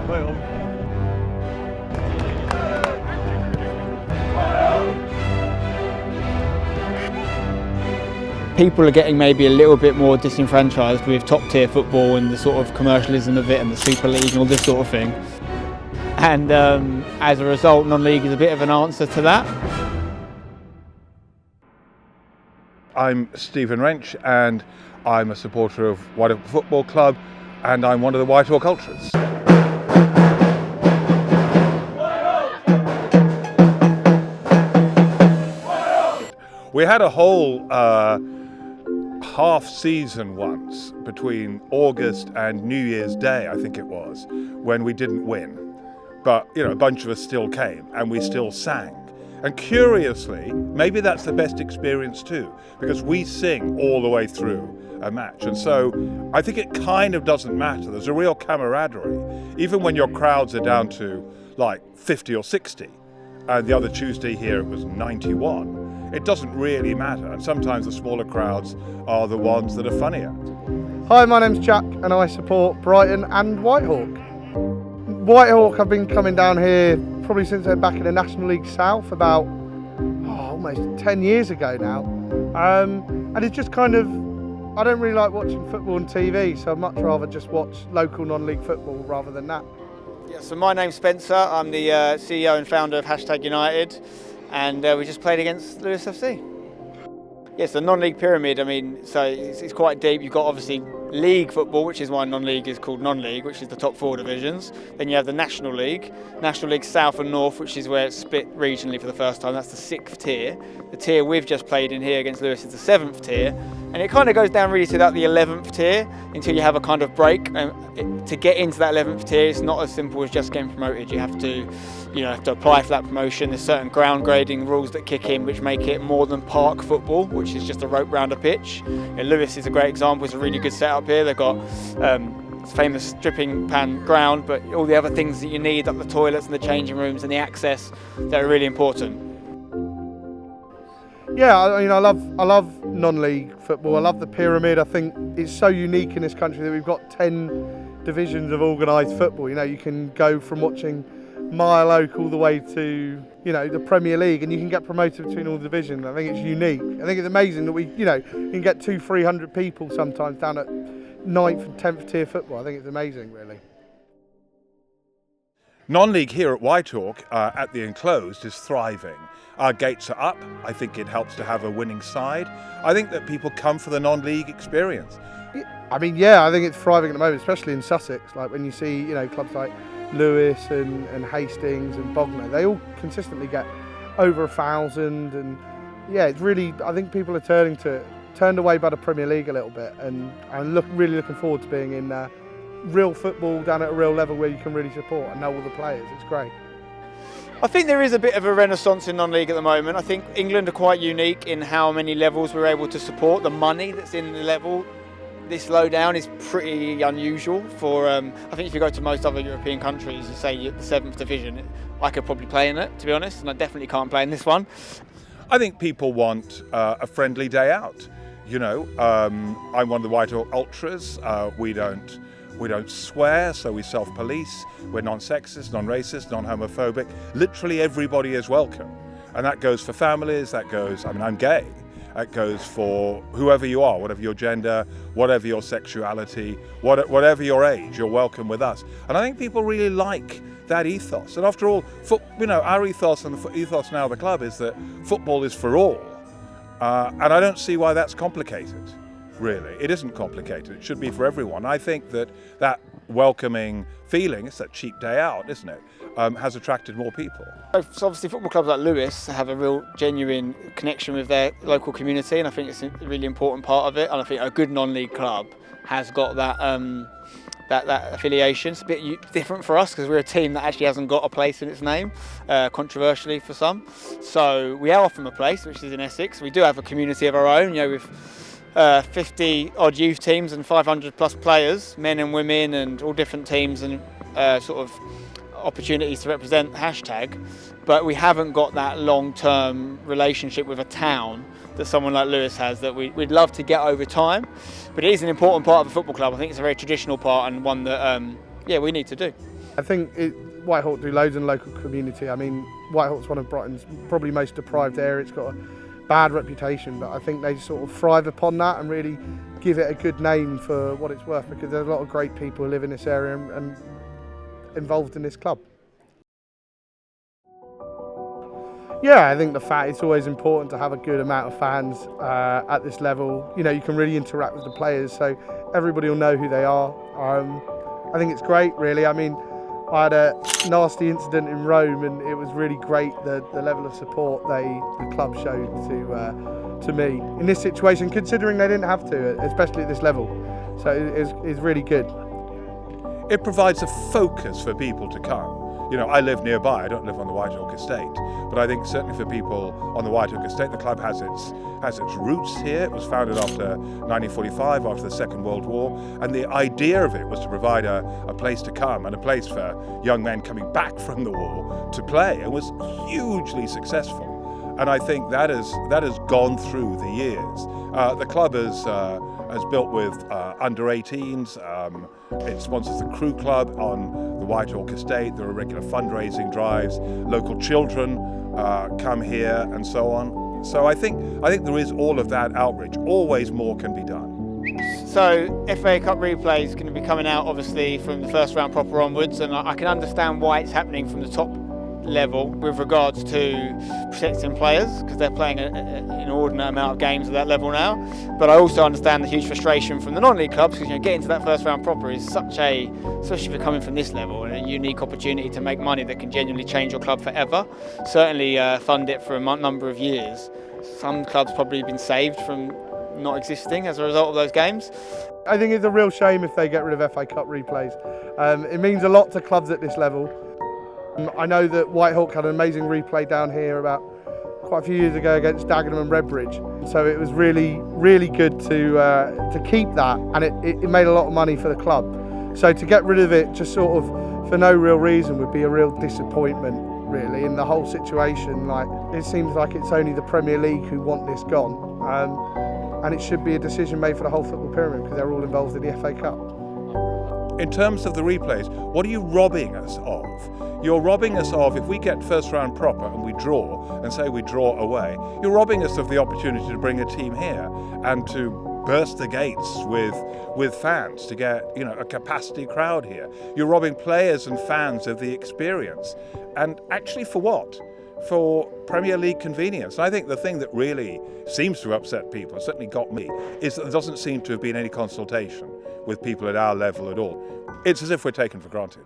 Wait on. People are getting maybe a little bit more disenfranchised with top tier football and the sort of commercialism of it and the Super League and all this sort of thing. And as a result, non-league is a bit of an answer to that. I'm Stephen Wrench and I'm a supporter of Whitehawk Football Club and I'm one of the Whitehawk Ultras. We had a whole half season once between August and New Year's Day, I think it was, when we didn't win. But, you know, a bunch of us still came and we still sang. And curiously, maybe that's the best experience too, because we sing all the way through a match. And so I think it kind of doesn't matter. There's a real camaraderie, even when your crowds are down to like 50 or 60. And the other Tuesday here it was 91. It doesn't really matter. And sometimes the smaller crowds are the ones that are funnier. Hi, my name's Jack and I support Brighton and Whitehawk. Whitehawk have been coming down here probably since they're back in the National League South about almost 10 years ago now. And it's just kind of, I don't really like watching football on TV, so I'd much rather just watch local non-league football rather than that. Yeah, so my name's Spencer. I'm the CEO and founder of #United, and we just played against Lewes FC. Yes, the non-league pyramid, I mean, so it's quite deep. You've got obviously league football, which is why non-league is called non-league, which is the top 4 divisions. Then you have the National League South and North, which is where it's split regionally for the first time. That's the 6th tier. The tier we've just played in here against Lewes is the 7th tier. And it kind of goes down really to about the 11th tier until you have a kind of break. To get into that 11th tier, it's not as simple as just getting promoted. You have to apply for that promotion. There's certain ground grading rules that kick in which make it more than park football, which is just a rope round a pitch. Lewes is a great example. It's a really good setup here. They've got famous stripping pan ground, but all the other things that you need, like the toilets and the changing rooms and the access, they're really important. Yeah, I mean, I love non-league football. I love the pyramid. I think it's so unique in this country that we've got 10 divisions of organised football. You know, you can go from watching Mile Oak all the way to, you know, the Premier League, and you can get promoted between all the divisions. I think it's unique. I think it's amazing that we, you know, can get 200-300 people sometimes down at 9th and 10th tier football. I think it's amazing, really. Non-league here at Whitehawk at the Enclosed is thriving. Our gates are up. I think it helps to have a winning side. I think that people come for the non-league experience. I mean, yeah, I think it's thriving at the moment, especially in Sussex. Like when you see, you know, clubs like Lewes and Hastings and Bognor, they all consistently get over 1,000. And yeah, it's really, I think people are turned away by the Premier League a little bit, and I'm really looking forward to being in real football down at a real level where you can really support and know all the players. It's great. I think there is a bit of a renaissance in non-league at the moment. I think England are quite unique in how many levels we're able to support. The money that's in the level this low down is pretty unusual for, I think if you go to most other European countries, you say the 7th division, I could probably play in it, to be honest, and I definitely can't play in this one. I think people want a friendly day out. You know, I'm one of the Whitehawk Ultras. We don't swear, so we self-police. We're non-sexist, non-racist, non-homophobic. Literally everybody is welcome. And that goes for families, that goes, I mean, I'm gay. That goes for whoever you are, whatever your gender, whatever your sexuality, whatever your age, you're welcome with us. And I think people really like that ethos. And after all, you know, our ethos and the ethos now of the club is that football is for all. And I don't see why that's complicated. Really, it isn't complicated. It should be for everyone. I think that welcoming feeling, it's that cheap day out, isn't it, has attracted more people. So obviously football clubs like Lewes have a real genuine connection with their local community, and I think it's a really important part of it. And I think a good non-league club has got that that affiliation. It's a bit different for us because we're a team that actually hasn't got a place in its name, controversially for some. So we are from a place which is in Essex. We do have a community of our own, you know, with 50 odd youth teams and 500 plus players, men and women and all different teams and sort of opportunities to represent #. But we haven't got that long-term relationship with a town that someone like Lewes has that we'd love to get over time. But it is an important part of a football club. I think it's a very traditional part and one that we need to do. I think Whitehawk do loads in local community. I mean, Whitehawk's one of Brighton's probably most deprived area. It's got a bad reputation, but I think they sort of thrive upon that and really give it a good name for what it's worth, because there's a lot of great people who live in this area and involved in this club. Yeah, I think the fact it's always important to have a good amount of fans at this level. You know, you can really interact with the players, so everybody will know who they are. I think it's great, really. I mean, I had a nasty incident in Rome, and it was really great the level of support the club showed to me in this situation, considering they didn't have to, especially at this level. So it's really good. It provides a focus for people to come. You know, I live nearby. I don't live on the Whitehawk estate, but I think certainly for people on the Whitehawk estate, the club has its roots here. It was founded after 1945, after the Second World War, and the idea of it was to provide a place to come and a place for young men coming back from the war to play, and was hugely successful. And I think that has gone through the years. The club has built with under 18s. It sponsors the Crew Club on the Whitehawk estate. There are regular fundraising drives. Local children come here and so on. So I think there is all of that outreach. Always more can be done. So FA Cup replay is going to be coming out obviously from the first round proper onwards, and I can understand why it's happening from the top level with regards to protecting players, because they're playing an inordinate amount of games at that level now. But I also understand the huge frustration from the non-league clubs, because getting to that first round proper is especially if you're coming from this level, and a unique opportunity to make money that can genuinely change your club forever. Certainly fund it for a number of years. Some clubs probably been saved from not existing as a result of those games. I think it's a real shame if they get rid of FA Cup replays. It means a lot to clubs at this level. I know that Whitehawk had an amazing replay down here about quite a few years ago against Dagenham and Redbridge. So it was really, really good to keep that, and it made a lot of money for the club. So to get rid of it just sort of for no real reason would be a real disappointment, really, in the whole situation. Like, it seems like it's only the Premier League who want this gone, and it should be a decision made for the whole football pyramid, because they're all involved in the FA Cup. In terms of the replays, what are you robbing us of? You're robbing us of, if we get first round proper and we draw, and say we draw away, you're robbing us of the opportunity to bring a team here and to burst the gates with fans, to get a capacity crowd here. You're robbing players and fans of the experience. And actually for what? For Premier League convenience. And I think the thing that really seems to upset people, certainly got me, is that there doesn't seem to have been any consultation with people at our level at all. It's as if we're taken for granted.